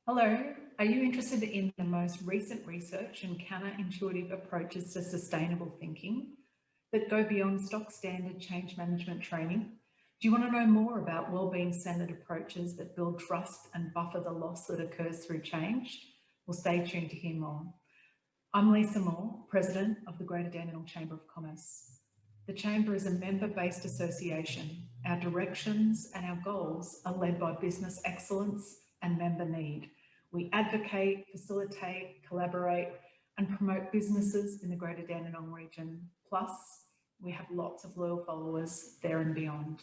Hello, are you interested in the most recent research and counterintuitive approaches to sustainable thinking that go beyond stock standard change management training? Do you want to know more about wellbeing-centered approaches that build trust and buffer the loss that occurs through change? Well, stay tuned to hear more. I'm Lisa Moore, President of the Greater Dandenong Chamber of Commerce. The Chamber is a member-based association. Our directions and our goals are led by business excellence and member need. We advocate, facilitate, collaborate, and promote businesses in the Greater Dandenong region. Plus, we have lots of loyal followers there and beyond.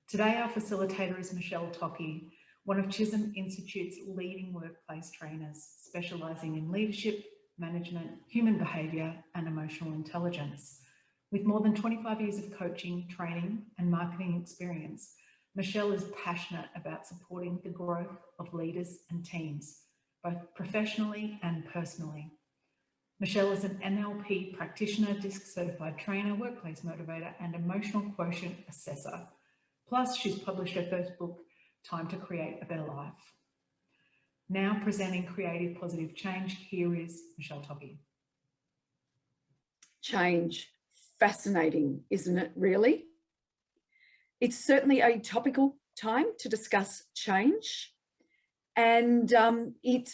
Today, our facilitator is Michele Tocci, one of Chisolm Institute's leading workplace trainers, specialising in leadership, management, human behaviour, and emotional intelligence. With more than 25 years of coaching, training, and marketing experience, Michele is passionate about supporting the growth of leaders and teams, both professionally and personally. Michele is an NLP practitioner, DISC certified trainer, workplace motivator, and emotional quotient assessor. Plus, she's published her first book, Time to Create a Better Life. Now presenting Creative Positive Change, here is Michele Tocci. Change. Fascinating, isn't it, really? It's certainly a topical time to discuss change, and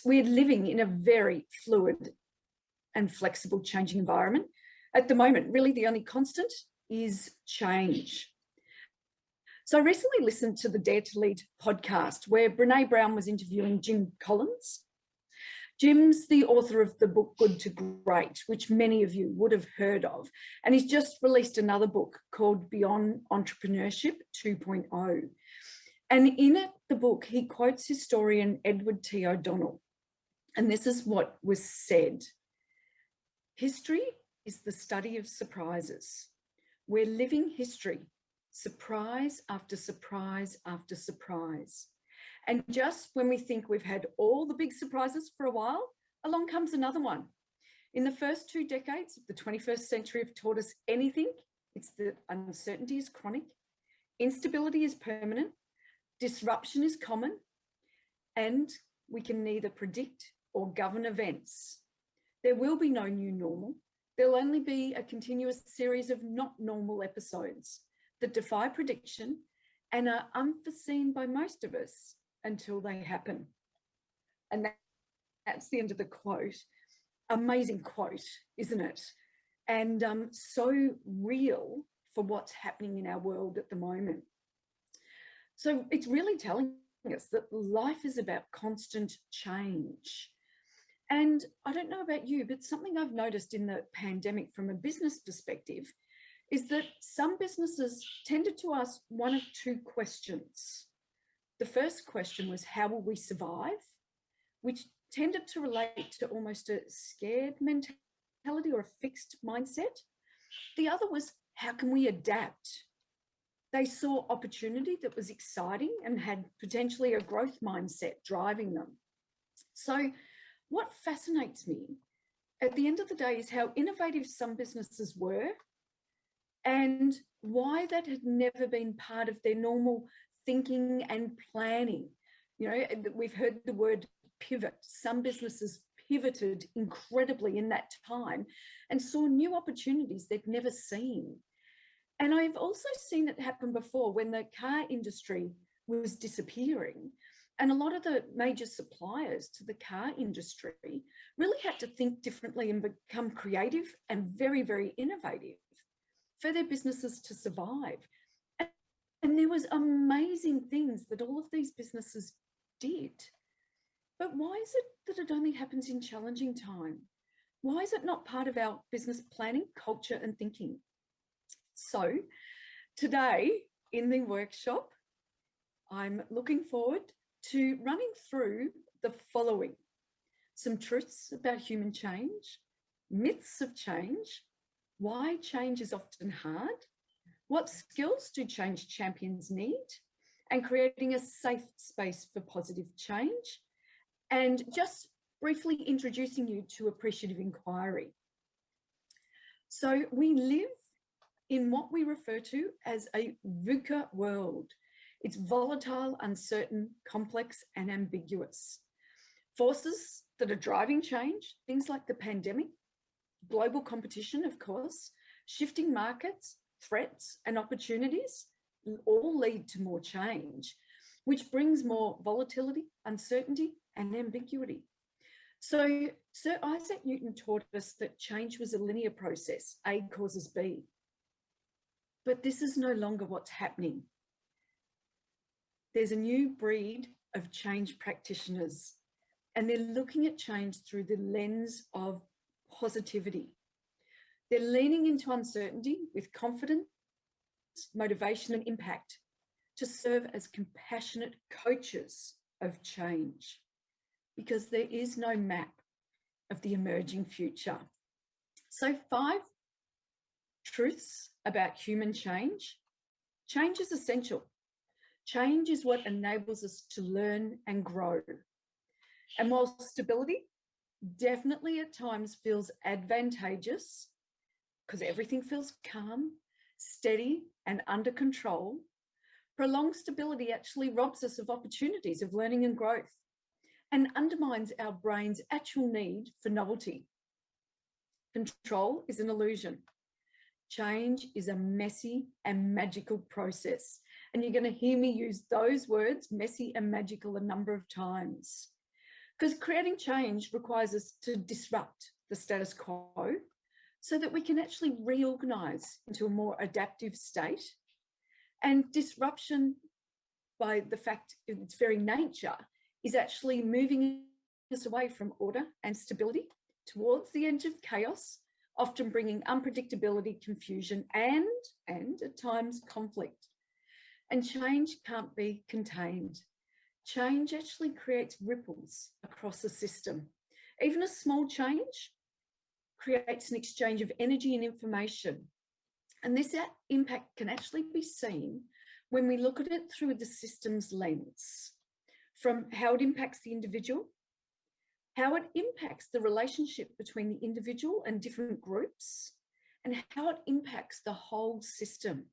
we're living in a very fluid and flexible changing environment. At the moment, really the only constant is change. So I recently listened to the Dare to Lead podcast where Brene Brown was interviewing Jim Collins. Jim's the author of the book Good to Great, which many of you would have heard of, and he's just released another book called Beyond Entrepreneurship 2.0. And in it, the book, he quotes historian Edward T. O'Donnell, and this is what was said. History is the study of surprises. We're living history, surprise after surprise after surprise. And just when we think we've had all the big surprises for a while, along comes another one. In the first 2 decades of the 21st century have taught us anything, it's that uncertainty is chronic, instability is permanent, disruption is common, and we can neither predict or govern events. There will be no new normal. There'll only be a continuous series of not normal episodes that defy prediction and are unforeseen by most of us until they happen. And that's the end of the quote. Amazing quote, isn't it? And so real for what's happening in our world at the moment. So it's really telling us that life is about constant change. And I don't know about you, but something I've noticed in the pandemic from a business perspective is that some businesses tended to ask one of 2 questions. The first question was, how will we survive? Which tended to relate to almost a scared mentality or a fixed mindset. The other was, how can we adapt? They saw opportunity that was exciting and had potentially a growth mindset driving them. So what fascinates me at the end of the day is how innovative some businesses were and why that had never been part of their normal thinking and planning. You know, we've heard the word pivot. Some businesses pivoted incredibly in that time and saw new opportunities they'd never seen. And I've also seen it happen before when the car industry was disappearing. And a lot of the major suppliers to the car industry really had to think differently and become creative and very, very innovative for their businesses to survive. And there was amazing things that all of these businesses did. But why is it that it only happens in challenging time? Why is it not part of our business planning, culture, and thinking? So today in the workshop, I'm looking forward to running through the following: some truths about human change, myths of change, why change is often hard, what skills do change champions need, and creating a safe space for positive change, and just briefly introducing you to appreciative inquiry. So we live in what we refer to as a VUCA world. It's volatile, uncertain, complex, and ambiguous. Forces that are driving change, things like the pandemic, global competition, of course, shifting markets, threats and opportunities all lead to more change, which brings more volatility, uncertainty and ambiguity. So Sir Isaac Newton taught us that change was a linear process, A causes B. But this is no longer what's happening. There's a new breed of change practitioners, and they're looking at change through the lens of positivity. They're leaning into uncertainty with confidence, motivation and impact to serve as compassionate coaches of change, because there is no map of the emerging future. So 5 truths about human change. Change is essential. Change is what enables us to learn and grow. And while stability definitely at times feels advantageous, because everything feels calm, steady and under control, prolonged stability actually robs us of opportunities of learning and growth and undermines our brain's actual need for novelty. Control is an illusion. Change is a messy and magical process. And you're going to hear me use those words, messy and magical, a number of times. Because creating change requires us to disrupt the status quo so that we can actually reorganize into a more adaptive state. And disruption, by the fact of its very nature, is actually moving us away from order and stability towards the edge of chaos, often bringing unpredictability, confusion, and at times conflict. And change can't be contained. Change actually creates ripples across the system. Even a small change creates an exchange of energy and information. And this impact can actually be seen when we look at it through the system's lens, from how it impacts the individual, how it impacts the relationship between the individual and different groups, and how it impacts the whole system.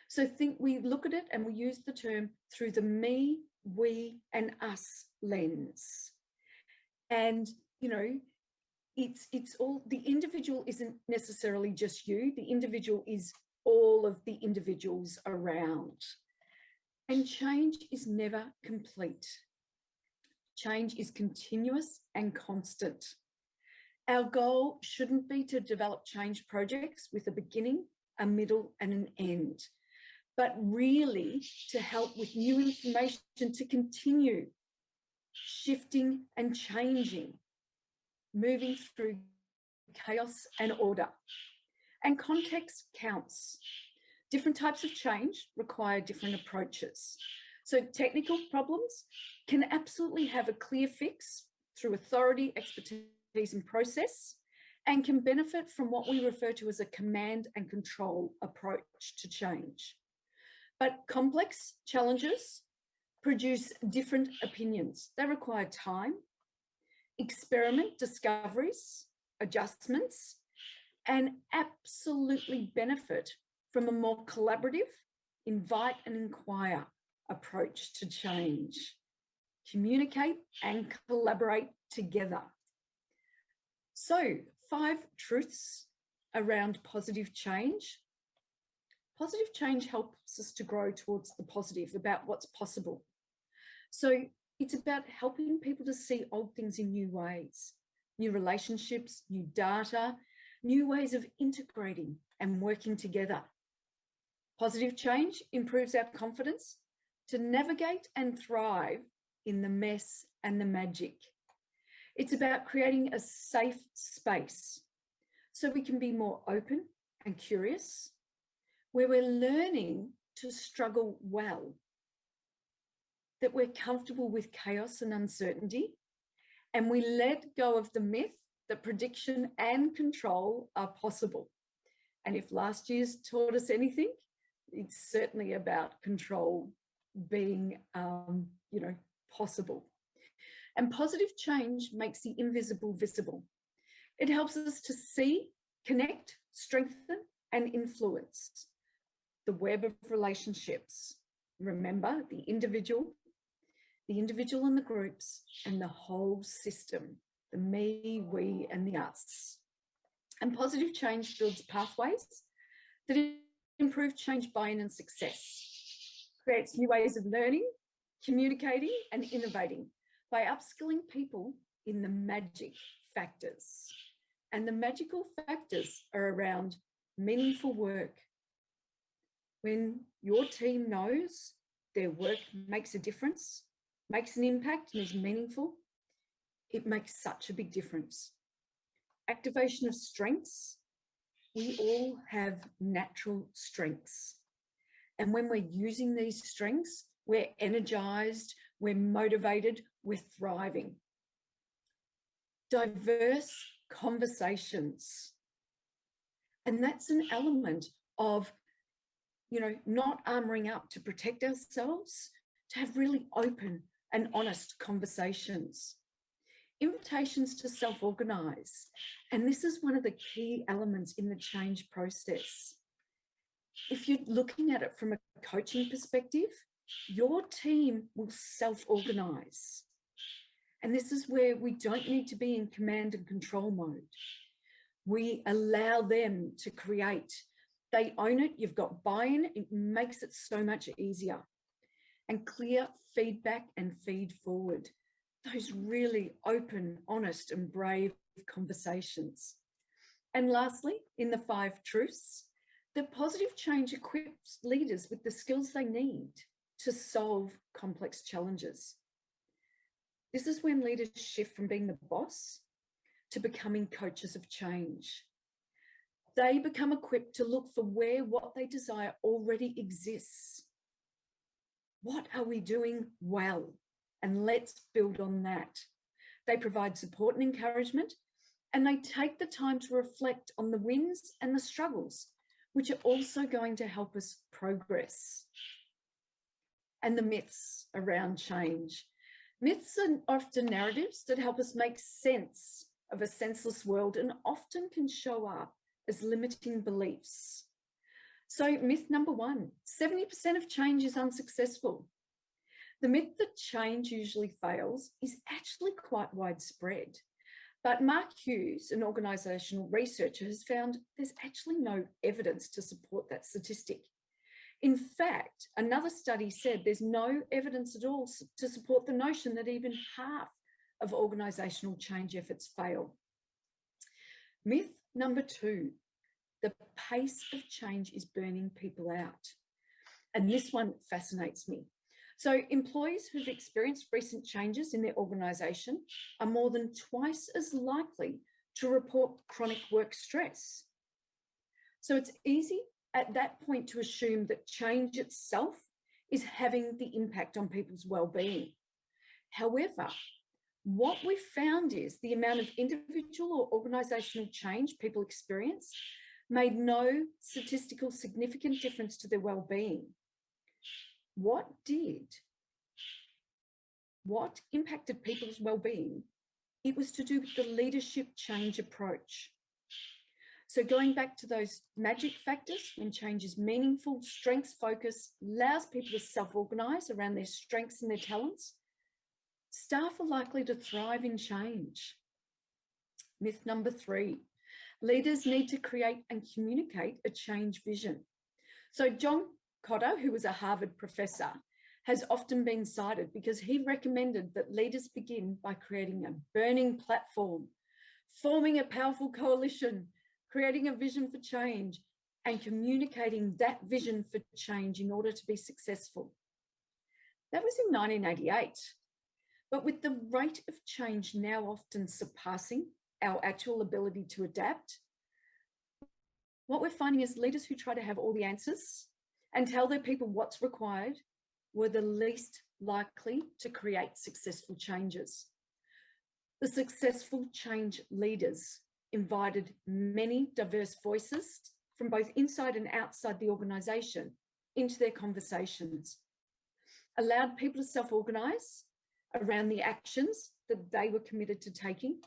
So we look at it and we use the term through the me, we and us lens. And, you know, it's all, the individual isn't necessarily just you, the individual is all of the individuals around. And change is never complete. Change is continuous and constant. Our goal shouldn't be to develop change projects with a beginning, a middle and an end, but really to help with new information to continue shifting and changing, moving through chaos and order. And context counts. Different types of change require different approaches. So technical problems can absolutely have a clear fix through authority, expertise and process, and can benefit from what we refer to as a command and control approach to change. But complex challenges produce different opinions. They require time, experiment, discoveries, adjustments, and absolutely benefit from a more collaborative, invite and inquire approach to change. Communicate and collaborate together. So 5 truths around positive change. Positive change helps us to grow towards the positive, about what's possible. So it's about helping people to see old things in new ways, new relationships, new data, new ways of integrating and working together. Positive change improves our confidence to navigate and thrive in the mess and the magic. It's about creating a safe space so we can be more open and curious, where we're learning to struggle well, that we're comfortable with chaos and uncertainty, and we let go of the myth that prediction and control are possible. And if last year's taught us anything, it's certainly about control being, possible. And positive change makes the invisible visible. It helps us to see, connect, strengthen, and influence the web of relationships. Remember, the individual the individual and the groups, and the whole system, the me, we, and the us. And positive change builds pathways that improve change buy-in and success, creates new ways of learning, communicating, and innovating by upskilling people in the magic factors. And the magical factors are around meaningful work. When your team knows their work makes a difference, makes an impact, and is meaningful, it makes such a big difference. Activation of strengths. We all have natural strengths. And when we're using these strengths, we're energized, we're motivated, we're thriving. Diverse conversations. And that's an element of, not armoring up to protect ourselves, to have really open and honest conversations. Invitations to self-organize. And this is one of the key elements in the change process. If you're looking at it from a coaching perspective, your team will self-organize. And this is where we don't need to be in command and control mode. We allow them to create. They own it, you've got buy-in, it makes it so much easier. And clear feedback and feed forward. Those really open, honest, and brave conversations. And lastly, in the 5 truths, the positive change equips leaders with the skills they need to solve complex challenges. This is when leaders shift from being the boss to becoming coaches of change. They become equipped to look for where what they desire already exists. What are we doing well? And let's build on that. They provide support and encouragement, and they take the time to reflect on the wins and the struggles, which are also going to help us progress. And the myths around change. Myths are often narratives that help us make sense of a senseless world and often can show up as limiting beliefs. So myth number 1, 70% of change is unsuccessful. The myth that change usually fails is actually quite widespread. But Mark Hughes, an organisational researcher, has found there's actually no evidence to support that statistic. In fact, another study said there's no evidence at all to support the notion that even half of organisational change efforts fail. Myth number 2, the pace of change is burning people out. And this one fascinates me. So employees who've experienced recent changes in their organisation are more than twice as likely to report chronic work stress. So it's easy at that point to assume that change itself is having the impact on people's well-being. However, what we found is the amount of individual or organisational change people experience made no statistical significant difference to their well-being. What did? What impacted people's well-being? It was to do with the leadership change approach. So going back to those magic factors, when change is meaningful, strengths focus, allows people to self-organise around their strengths and their talents, staff are likely to thrive in change. Myth number 3, leaders need to create and communicate a change vision. So John Cotter, who was a Harvard professor, has often been cited because he recommended that leaders begin by creating a burning platform, forming a powerful coalition, creating a vision for change, and communicating that vision for change in order to be successful. That was in 1988. But with the rate of change now often surpassing our actual ability to adapt, what we're finding is leaders who try to have all the answers and tell their people what's required were the least likely to create successful changes. The successful change leaders invited many diverse voices from both inside and outside the organisation into their conversations, allowed people to self-organise around the actions that they were committed to taking,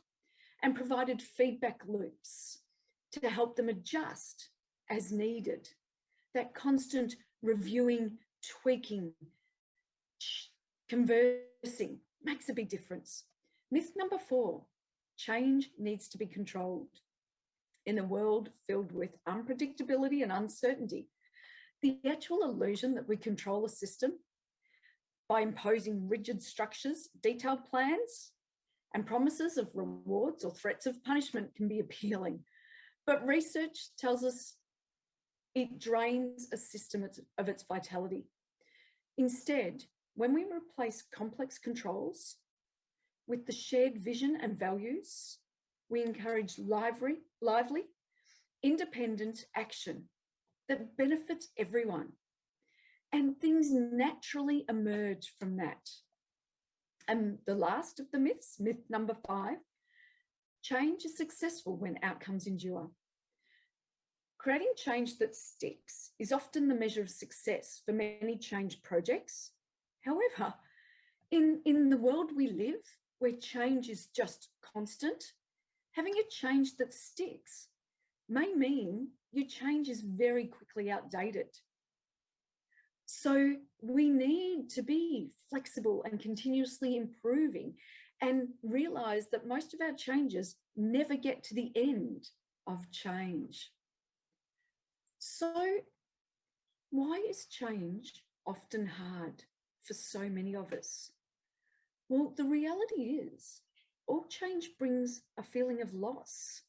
and provided feedback loops to help them adjust as needed. That constant reviewing, tweaking, Conversing makes a big difference. Myth number 4, change needs to be controlled. In a world filled with unpredictability and uncertainty, the actual illusion that we control a system by imposing rigid structures, detailed plans, and promises of rewards or threats of punishment can be appealing. But research tells us it drains a system of its vitality. Instead, when we replace complex controls with the shared vision and values, we encourage lively, independent action that benefits everyone. And things naturally emerge from that. And the last of the myths, myth number 5, change is successful when outcomes endure. Creating change that sticks is often the measure of success for many change projects. However, in the world we live, where change is just constant, having a change that sticks may mean your change is very quickly outdated. So we need to be flexible and continuously improving and realize that most of our changes never get to the end of change. So why is change often hard for so many of us? Well, the reality is all change brings a feeling of loss.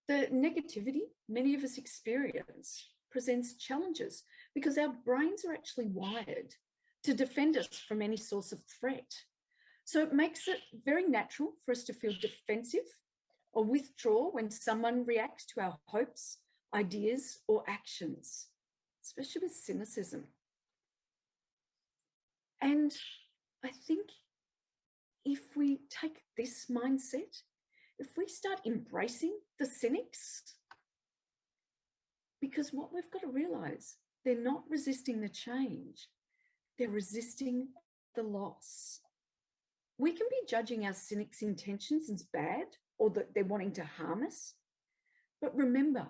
The negativity many of us experience presents challenges because our brains are actually wired to defend us from any source of threat. So it makes it very natural for us to feel defensive or withdraw when someone reacts to our hopes, ideas, or actions, especially with cynicism. And I think if we take this mindset, if we start embracing the cynics, because what we've got to realize, they're not resisting the change, they're resisting the loss. We can be judging our cynics' intentions as bad or that they're wanting to harm us, but remember,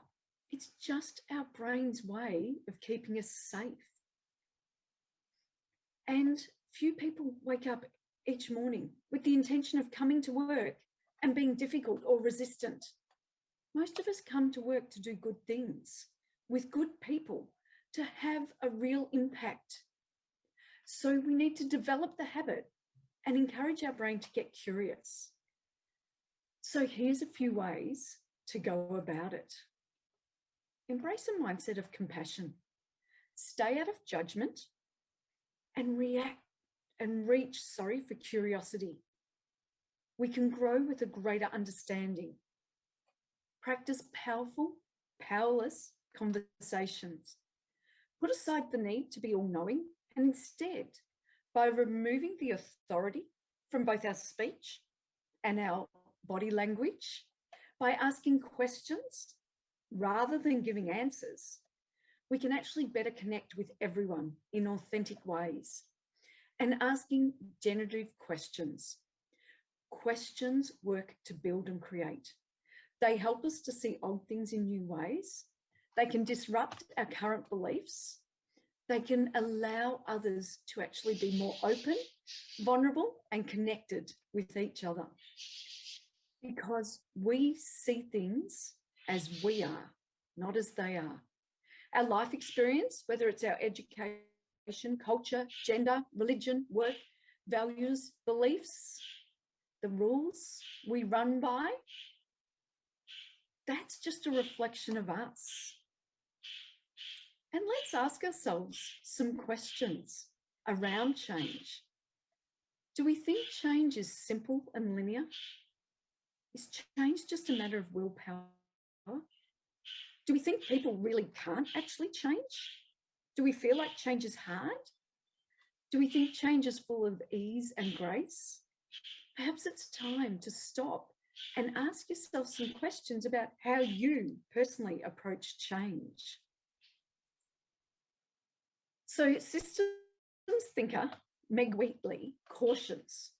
it's just our brain's way of keeping us safe. And few people wake up each morning with the intention of coming to work and being difficult or resistant. Most of us come to work to do good things with good people, to have a real impact. So we need to develop the habit and encourage our brain to get curious. So here's a few ways to go about it. Embrace a mindset of compassion. Stay out of judgment and reach for curiosity. We can grow with a greater understanding. Practice powerful, powerless conversations. Put aside the need to be all-knowing and instead, by removing the authority from both our speech and our body language, by asking questions rather than giving answers, we can actually better connect with everyone in authentic ways. And asking generative questions. Questions work to build and create. They help us to see old things in new ways. They can disrupt our current beliefs. They can allow others to actually be more open, vulnerable, and connected with each other. Because we see things as we are, not as they are. Our life experience, whether it's our education, culture, gender, religion, work, values, beliefs, the rules we run by, that's just a reflection of us. And let's ask ourselves some questions around change. Do we think change is simple and linear? Is change just a matter of willpower? Do we think people really can't actually change? Do we feel like change is hard? Do we think change is full of ease and grace? Perhaps it's time to stop and ask yourself some questions about how you personally approach change. So systems thinker Meg Wheatley cautions,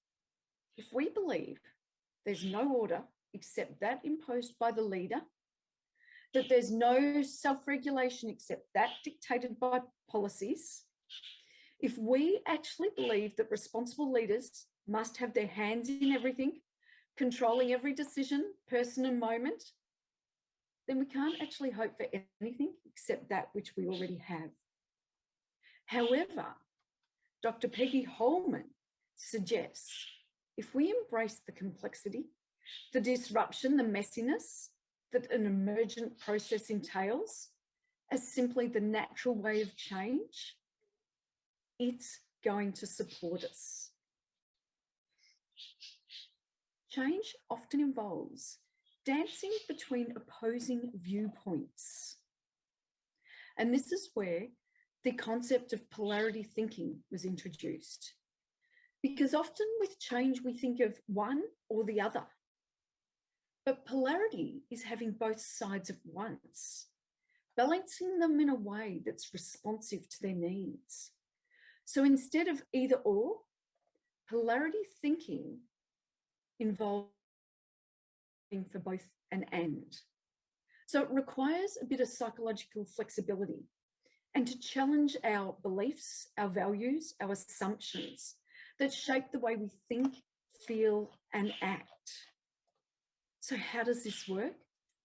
if we believe there's no order except that imposed by the leader, that there's no self-regulation except that dictated by policies, If we actually believe that responsible leaders must have their hands in everything, controlling every decision, person and moment, then we can't actually hope for anything except that which we already have. However, Dr. Peggy Holman suggests if we embrace the complexity, the disruption, the messiness that an emergent process entails as simply the natural way of change, it's going to support us. Change often involves dancing between opposing viewpoints. And this is where the concept of polarity thinking was introduced. Because often with change, we think of one or the other. But polarity is having both sides at once, balancing them in a way that's responsive to their needs. So instead of either or, polarity thinking involves for both an and. So it requires a bit of psychological flexibility and to challenge our beliefs, our values, our assumptions that shape the way we think, feel, and act. So how does this work?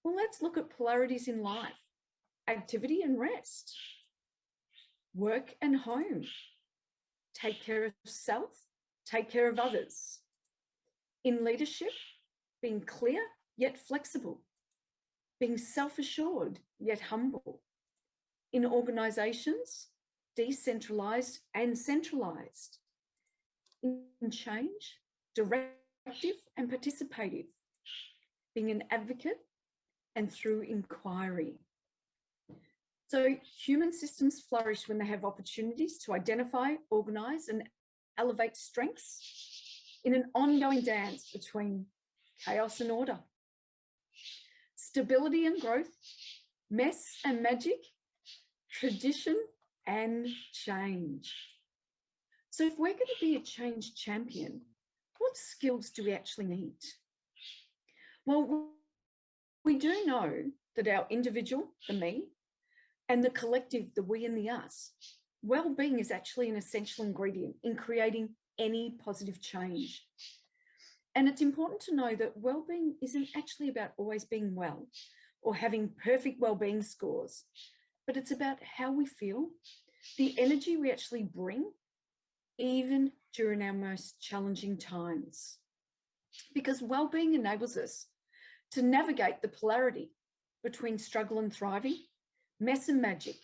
Well, let's look at polarities in life: activity and rest, work and home, take care of self, take care of others. In leadership, being clear yet flexible, being self-assured yet humble. In organisations, decentralised and centralised. In change, directive and participative. Being an advocate and through inquiry. So human systems flourish when they have opportunities to identify, organise and elevate strengths in an ongoing dance between chaos and order. Stability and growth, mess and magic, tradition and change. So if we're going to be a change champion, what skills do we actually need? Well, we do know that our individual, the me, and the collective, the we and the us, well-being is actually an essential ingredient in creating any positive change. And it's important to know that well-being isn't actually about always being well or having perfect well-being scores, but it's about how we feel, the energy we actually bring, even during our most challenging times. Because well-being enables us to navigate the polarity between struggle and thriving, mess and magic,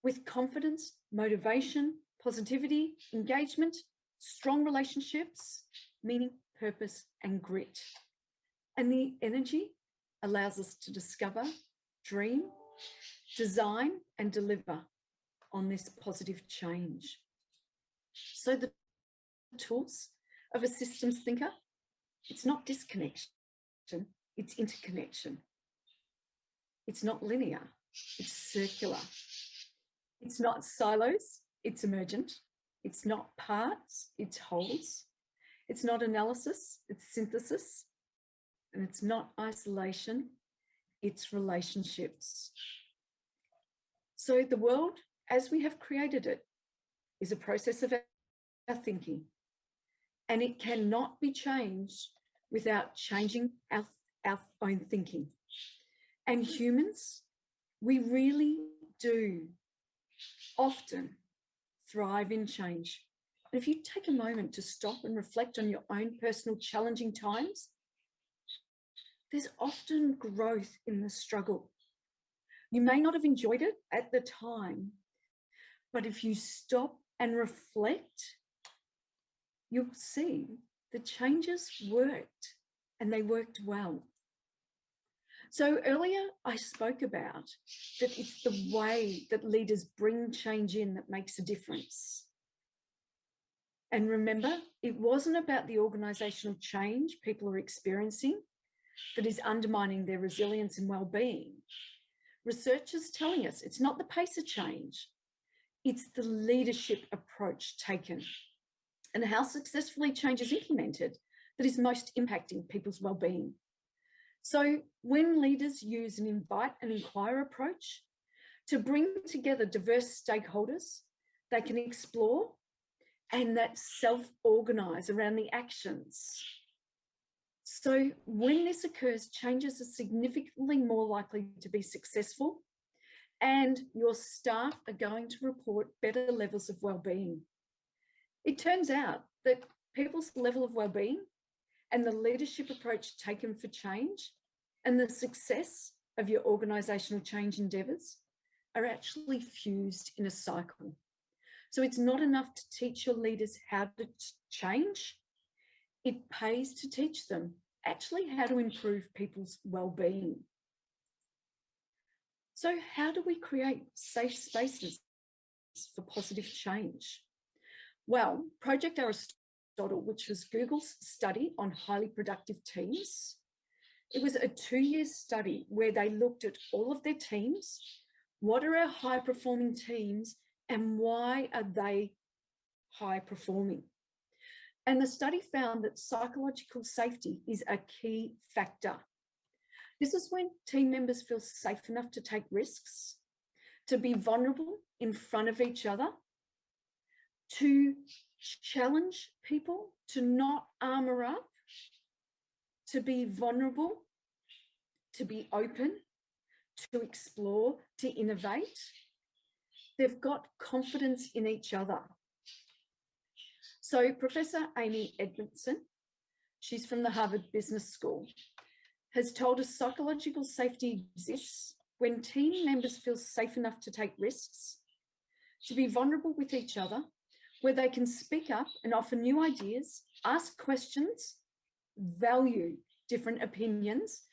with confidence, motivation, positivity, engagement, strong relationships, meaning, purpose, and grit. And the energy allows us to discover, dream, design, and deliver on this positive change. So the tools of a systems thinker, it's not disconnection, it's interconnection. It's not linear, it's circular. It's not silos, it's emergent. It's not parts, it's wholes. It's not analysis, it's synthesis. And it's not isolation, it's relationships. So the world, as we have created it, is a process of our thinking. And it cannot be changed without changing our own thinking. And humans, we really do often thrive in change. And if you take a moment to stop and reflect on your own personal challenging times, there's often growth in the struggle. You may not have enjoyed it at the time, but if you stop and reflect, you'll see the changes worked and they worked well. So earlier I spoke about that it's the way that leaders bring change in that makes a difference. And remember, it wasn't about the organisational change people are experiencing that is undermining their resilience and well-being. Research is telling us it's not the pace of change, it's the leadership approach taken and how successfully change is implemented that is most impacting people's well-being. So when leaders use an invite and inquire approach to bring together diverse stakeholders, they can explore and that self-organize around the actions. So when this occurs, changes are significantly more likely to be successful, and your staff are going to report better levels of well-being. It turns out that people's level of well-being and the leadership approach taken for change and the success of your organisational change endeavours are actually fused in a cycle. So it's not enough to teach your leaders how to change. It pays to teach them actually how to improve people's well-being. So how do we create safe spaces for positive change? Well, Project Aristotle, which was Google's study on highly productive teams, it was a 2-year study where they looked at all of their teams. What are our high-performing teams and why are they high-performing? And the study found that psychological safety is a key factor. This is when team members feel safe enough to take risks, to be vulnerable in front of each other, to challenge people, to not armor up, to be vulnerable, to be open, to explore, to innovate. They've got confidence in each other. So Professor Amy Edmondson, she's from the Harvard Business School, has told us psychological safety exists when team members feel safe enough to take risks, to be vulnerable with each other, where they can speak up and offer new ideas, ask questions, value different opinions,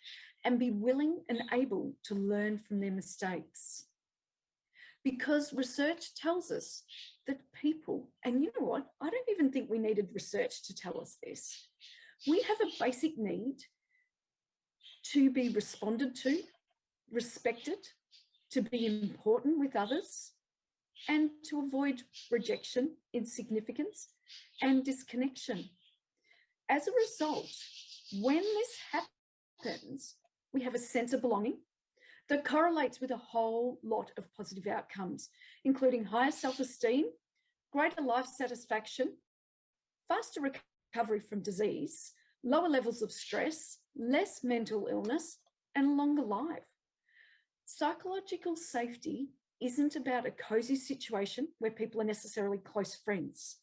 and be willing and able to learn from their mistakes. Because research tells us that people, and you know what, I don't even think we needed research to tell us this. We have a basic need to be responded to, respected, to be important with others, and to avoid rejection, insignificance, and disconnection. As a result, when this happens, we have a sense of belonging that correlates with a whole lot of positive outcomes, including higher self-esteem, greater life satisfaction, faster recovery from disease, lower levels of stress, less mental illness, and longer life. Psychological safety isn't about a cozy situation where people are necessarily close friends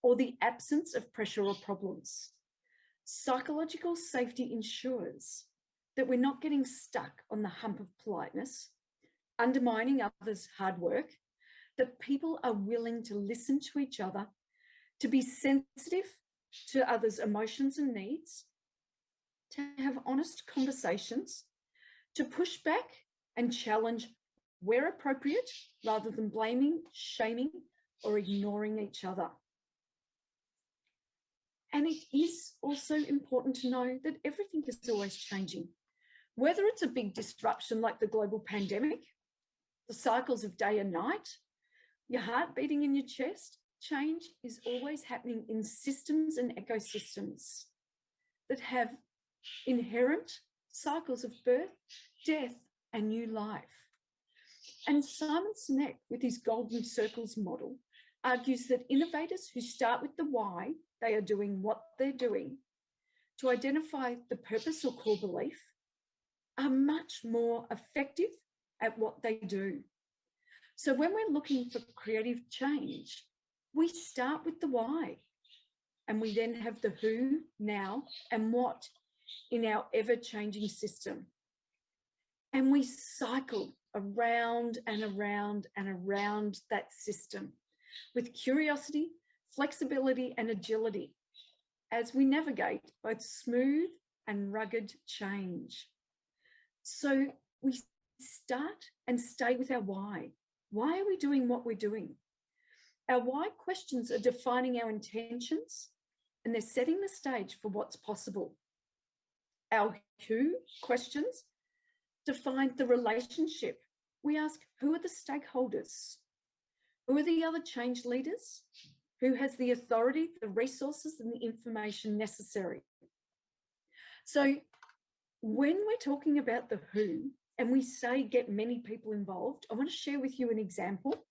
or the absence of pressure or problems. Psychological safety ensures that we're not getting stuck on the hump of politeness, undermining others' hard work, that people are willing to listen to each other, to be sensitive to others' emotions and needs, to have honest conversations, to push back and challenge where appropriate, rather than blaming, shaming, or ignoring each other. And it is also important to know that everything is always changing. Whether it's a big disruption like the global pandemic, the cycles of day and night, your heart beating in your chest, change is always happening in systems and ecosystems that have inherent cycles of birth, death, and new life. And Simon Sinek, with his Golden Circles model, argues that innovators who start with the why they are doing what they're doing to identify the purpose or core belief are much more effective at what they do. So when we're looking for creative change, we start with the why, and we then have the who, now, and what in our ever-changing system. And we cycle around and around and around that system with curiosity, flexibility, and agility as we navigate both smooth and rugged change. So we start and stay with our why. Why are we doing what we're doing? Our why questions are defining our intentions, and they're setting the stage for what's possible. Our who questions define the relationship. We ask, who are the stakeholders? Who are the other change leaders? Who has the authority, the resources, and the information necessary? So when we're talking about the who, and we say get many people involved, I want to share with you an example.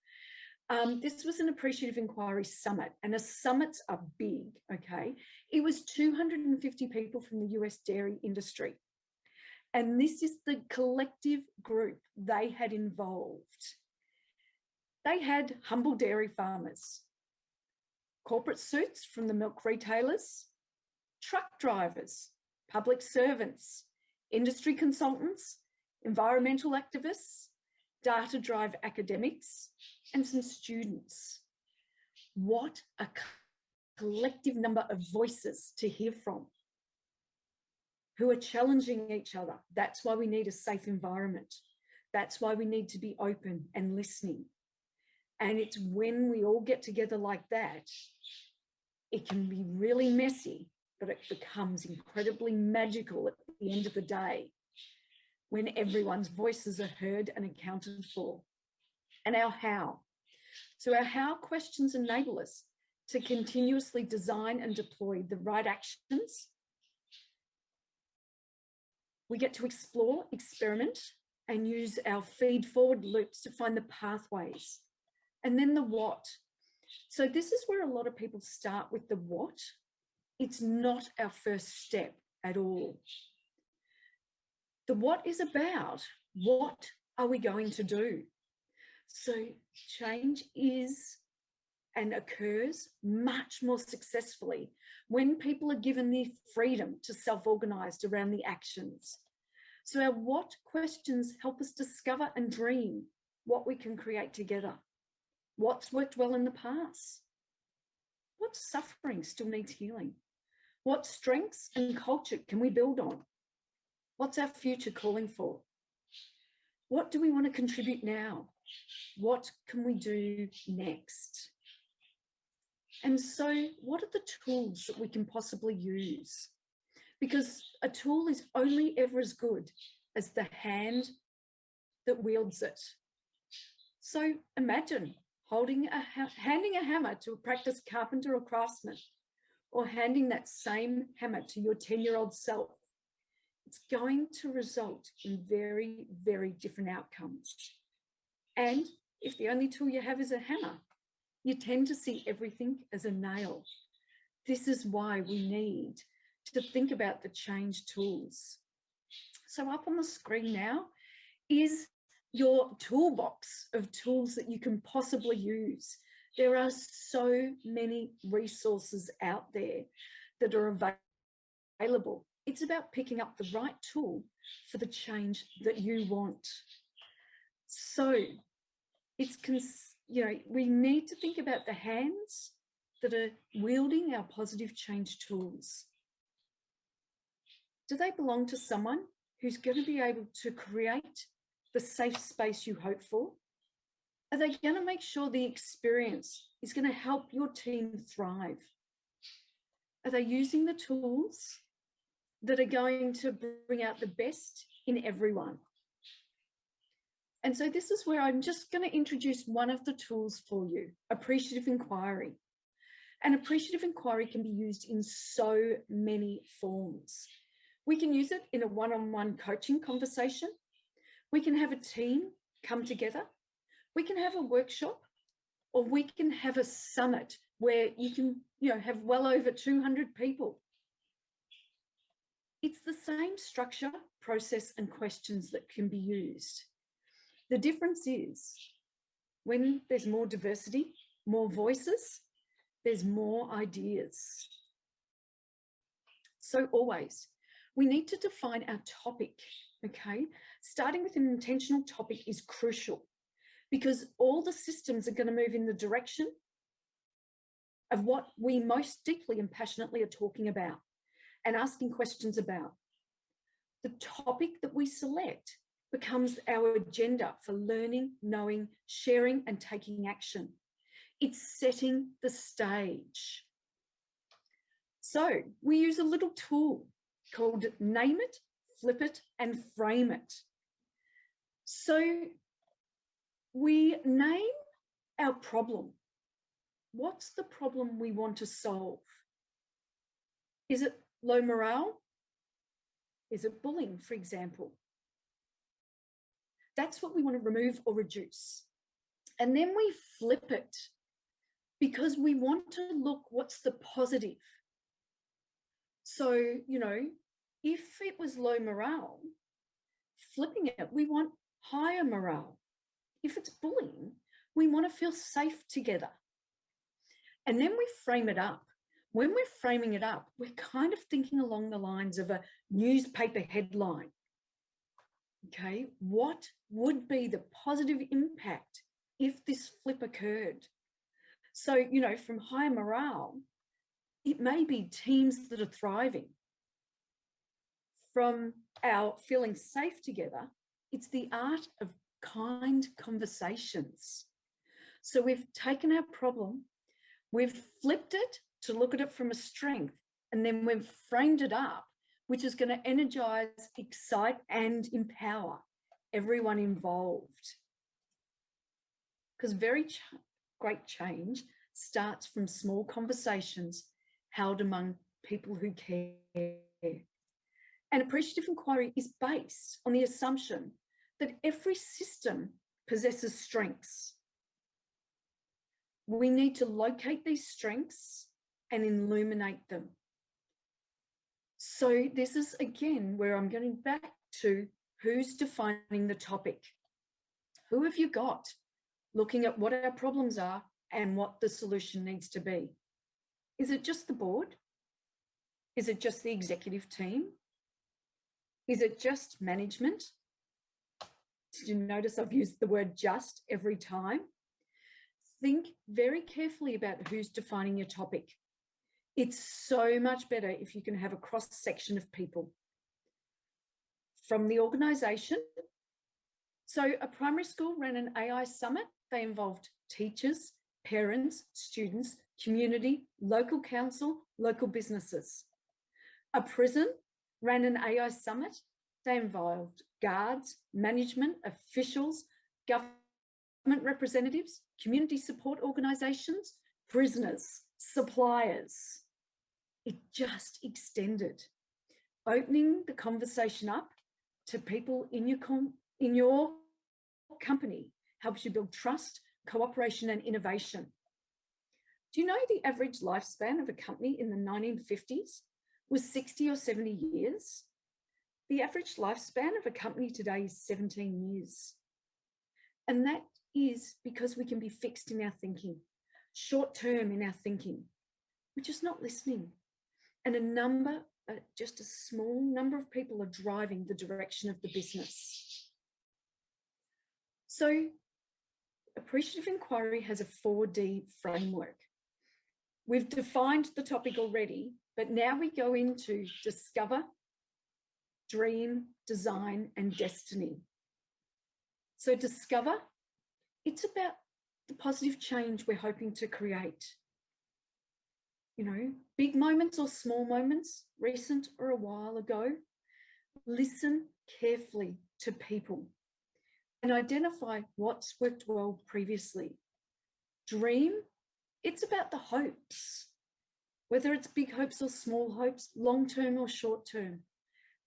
This was an Appreciative Inquiry Summit, and summits are big, okay? It was 250 people from the US dairy industry. And this is the collective group they had involved. They had humble dairy farmers, corporate suits from the milk retailers, truck drivers, public servants, industry consultants, environmental activists, data drive academics, and some students. What a collective number of voices to hear from, who are challenging each other. That's why we need a safe environment. That's why we need to be open and listening. And it's when we all get together like that, it can be really messy, but it becomes incredibly magical at the end of the day, when everyone's voices are heard and accounted for. And our how. So our how questions enable us to continuously design and deploy the right actions. We get to explore, experiment, and use our feed-forward loops to find the pathways. And then the what. So this is where a lot of people start with the what. It's not our first step at all. The what is about, what are we going to do? So change is and occurs much more successfully when people are given the freedom to self-organize around the actions. So our what questions help us discover and dream what we can create together. What's worked well in the past? What suffering still needs healing? What strengths and culture can we build on? What's our future calling for? What do we want to contribute now? What can we do next? And so what are the tools that we can possibly use? Because a tool is only ever as good as the hand that wields it. So imagine handing a hammer to a practiced carpenter or craftsman, or handing that same hammer to your 10-year-old self. It's going to result in very, very different outcomes. And if the only tool you have is a hammer, you tend to see everything as a nail. This is why we need to think about the change tools. So up on the screen now is your toolbox of tools that you can possibly use. There are so many resources out there that are available. It's about picking up the right tool for the change that you want. So we need to think about the hands that are wielding our positive change tools. Do they belong to someone who's going to be able to create the safe space you hope for? Are they going to make sure the experience is going to help your team thrive? Are they using the tools that are going to bring out the best in everyone? And so this is where I'm just going to introduce one of the tools for you, Appreciative Inquiry. And Appreciative Inquiry can be used in so many forms. We can use it in a one-on-one coaching conversation. We can have a team come together. We can have a workshop, or we can have a summit where you can, have well over 200 people. It's the same structure, process, and questions that can be used. The difference is when there's more diversity, more voices, there's more ideas. So always, we need to define our topic, okay? Starting with an intentional topic is crucial because all the systems are going to move in the direction of what we most deeply and passionately are talking about and asking questions about. The topic that we select becomes our agenda for learning, knowing, sharing, and taking action. It's setting the stage. So we use a little tool called Name It, Flip It, and Frame It. So we name our problem. What's the problem we want to solve? Is it low morale? Is it bullying, for example? That's what we want to remove or reduce. And then we flip it because we want to look what's the positive. So, you know, if it was low morale, flipping it, we want higher morale. If it's bullying, we want to feel safe together. And then we frame it up. When we're framing it up, we're kind of thinking along the lines of a newspaper headline. Okay, what would be the positive impact if this flip occurred? So, you know, from high morale, it may be teams that are thriving. From our feeling safe together, it's the art of kind conversations. So we've taken our problem, we've flipped it to look at it from a strength, and then we've framed it up, which is going to energize, excite, and empower everyone involved. Because very great change starts from small conversations held among people who care. And appreciative inquiry is based on the assumption that every system possesses strengths. We need to locate these strengths and illuminate them. So this is, again, where I'm getting back to who's defining the topic. Who have you got looking at what our problems are and what the solution needs to be? Is it just the board? Is it just the executive team? Is it just management? Did you notice I've used the word just every time? Think very carefully about who's defining your topic. It's so much better if you can have a cross-section of people from the organisation. So a primary school ran an AI summit. They involved teachers, parents, students, community, local council, local businesses. A prison ran an AI summit. They involved guards, management, officials, government representatives, community support organisations, prisoners, suppliers. It just extended, opening the conversation up to people in your company helps you build trust, cooperation, and innovation. Do you know the average lifespan of a company in the 1950s was 60 or 70 years? The average lifespan of a company today is 17 years. And that is because we can be fixed in our thinking, short term in our thinking. We're just not listening. And just a small number of people are driving the direction of the business. So appreciative inquiry has a 4D framework. We've defined the topic already, but now we go into discover, dream, design, and destiny. So discover, it's about the positive change we're hoping to create. You know, big moments or small moments, recent or a while ago. Listen carefully to people and identify what's worked well previously. Dream, it's about the hopes, whether it's big hopes or small hopes, long-term or short-term,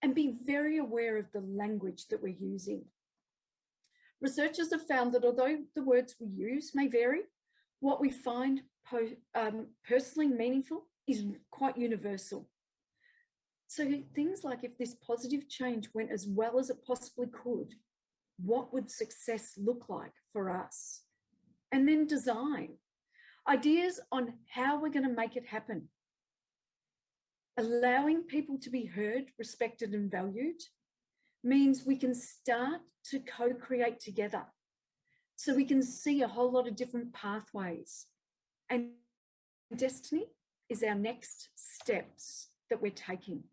and be very aware of the language that we're using. Researchers have found that although the words we use may vary, what we find personally meaningful is quite universal. So things like, if this positive change went as well as it possibly could, what would success look like for us? And then design, ideas on how we're going to make it happen. Allowing people to be heard, respected, and valued means we can start to co-create together. So we can see a whole lot of different pathways. And destiny is our next steps that we're taking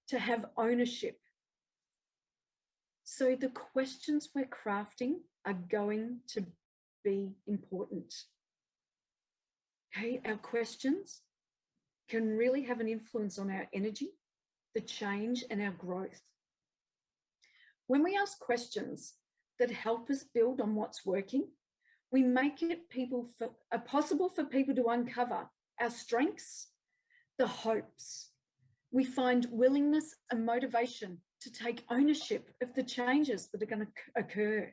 to have ownership. So the questions we're crafting are going to be important. Okay, our questions can really have an influence on our energy, the change, and our growth. When we ask questions that help us build on what's working, we make it possible for people to uncover our strengths, the hopes. We find willingness and motivation to take ownership of the changes that are going to occur.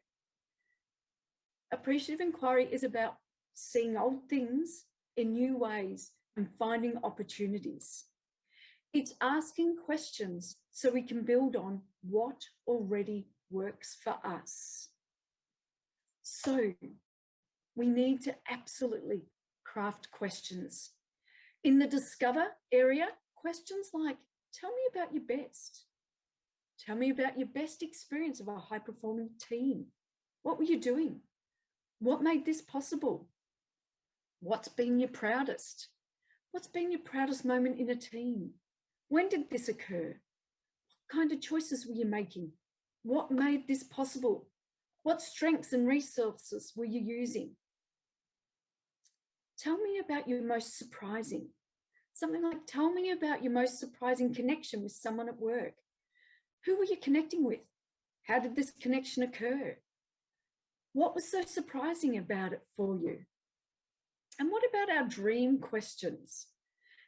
Appreciative inquiry is about seeing old things in new ways and finding opportunities. It's asking questions so we can build on what already works for us. So we need to absolutely craft questions. In the discover area, questions like, tell me about your best. Tell me about your best experience of a high-performing team. What were you doing? What made this possible? What's been your proudest? What's been your proudest moment in a team? When did this occur? What kind of choices were you making? What made this possible? What strengths and resources were you using? Tell me about your most surprising. Something like, tell me about your most surprising connection with someone at work. Who were you connecting with? How did this connection occur? What was so surprising about it for you? And what about our dream questions?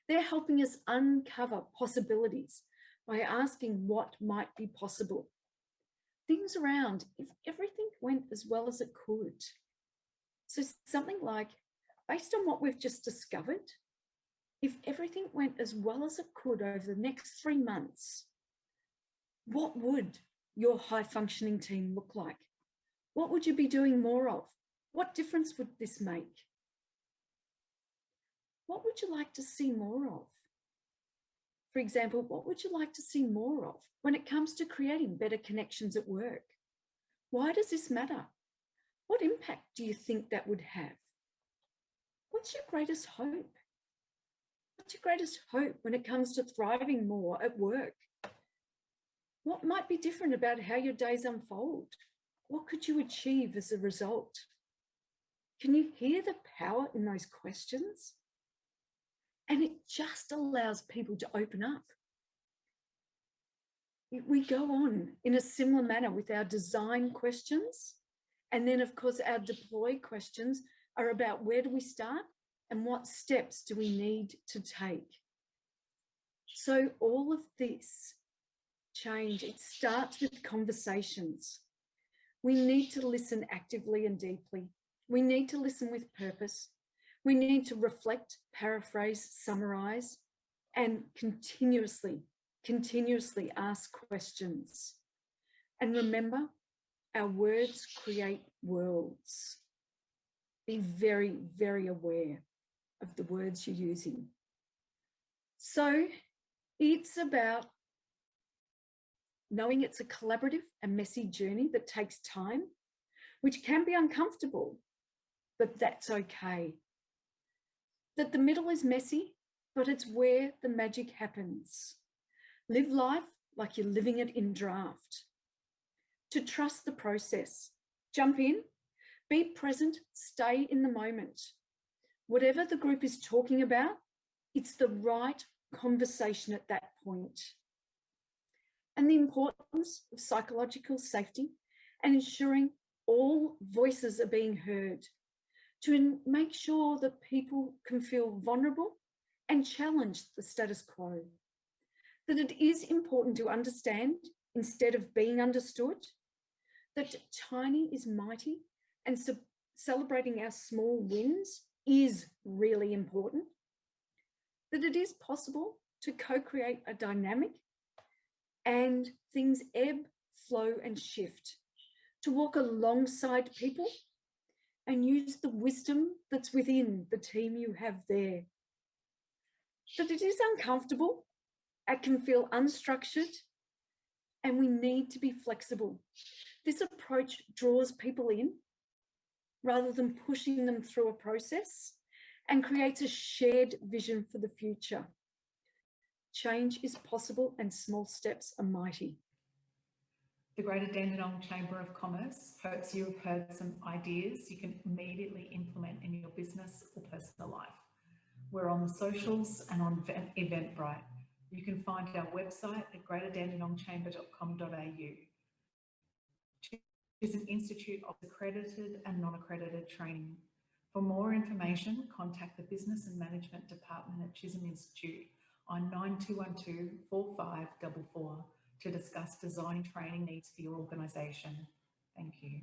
They're helping us uncover possibilities by asking what might be possible. Things around, if everything went as well as it could. So something like, based on what we've just discovered, if everything went as well as it could over the next 3 months, what would your high-functioning team look like? What would you be doing more of? What difference would this make? What would you like to see more of? For example, what would you like to see more of when it comes to creating better connections at work? Why does this matter? What impact do you think that would have? What's your greatest hope? What's your greatest hope when it comes to thriving more at work? What might be different about how your days unfold? What could you achieve as a result? Can you hear the power in those questions? And it just allows people to open up. We go on in a similar manner with our design questions. And then, of course, our deploy questions are about where do we start and what steps do we need to take. So all of this change, it starts with conversations. We need to listen actively and deeply. We need to listen with purpose. We need to reflect, paraphrase, summarize, and continuously ask questions. And remember, our words create worlds. Be very, very aware of the words you're using. So it's about knowing it's a collaborative and messy journey that takes time, which can be uncomfortable, but that's okay. That the middle is messy, but it's where the magic happens. Live life like you're living it in draft. To trust the process. Jump in, be present, stay in the moment. Whatever the group is talking about, it's the right conversation at that point. And the importance of psychological safety and ensuring all voices are being heard to make sure that people can feel vulnerable and challenge the status quo. That it is important to understand instead of being understood, that tiny is mighty and celebrating our small wins is really important, that it is possible to co-create a dynamic and things ebb, flow and shift, to walk alongside people and use the wisdom that's within the team you have there. That it is uncomfortable, it can feel unstructured, and we need to be flexible. This approach draws people in rather than pushing them through a process and creates a shared vision for the future. Change is possible and small steps are mighty. The Greater Dandenong Chamber of Commerce hopes you have heard some ideas you can immediately implement in your business or personal life. We're on the socials and on Eventbrite. You can find our website at greaterdandenongchamber.com.au. Chisolm Institute offers accredited and non-accredited training. For more information, contact the Business and Management Department at Chisolm Institute on 9212 4544 to discuss design training needs for your organisation. Thank you.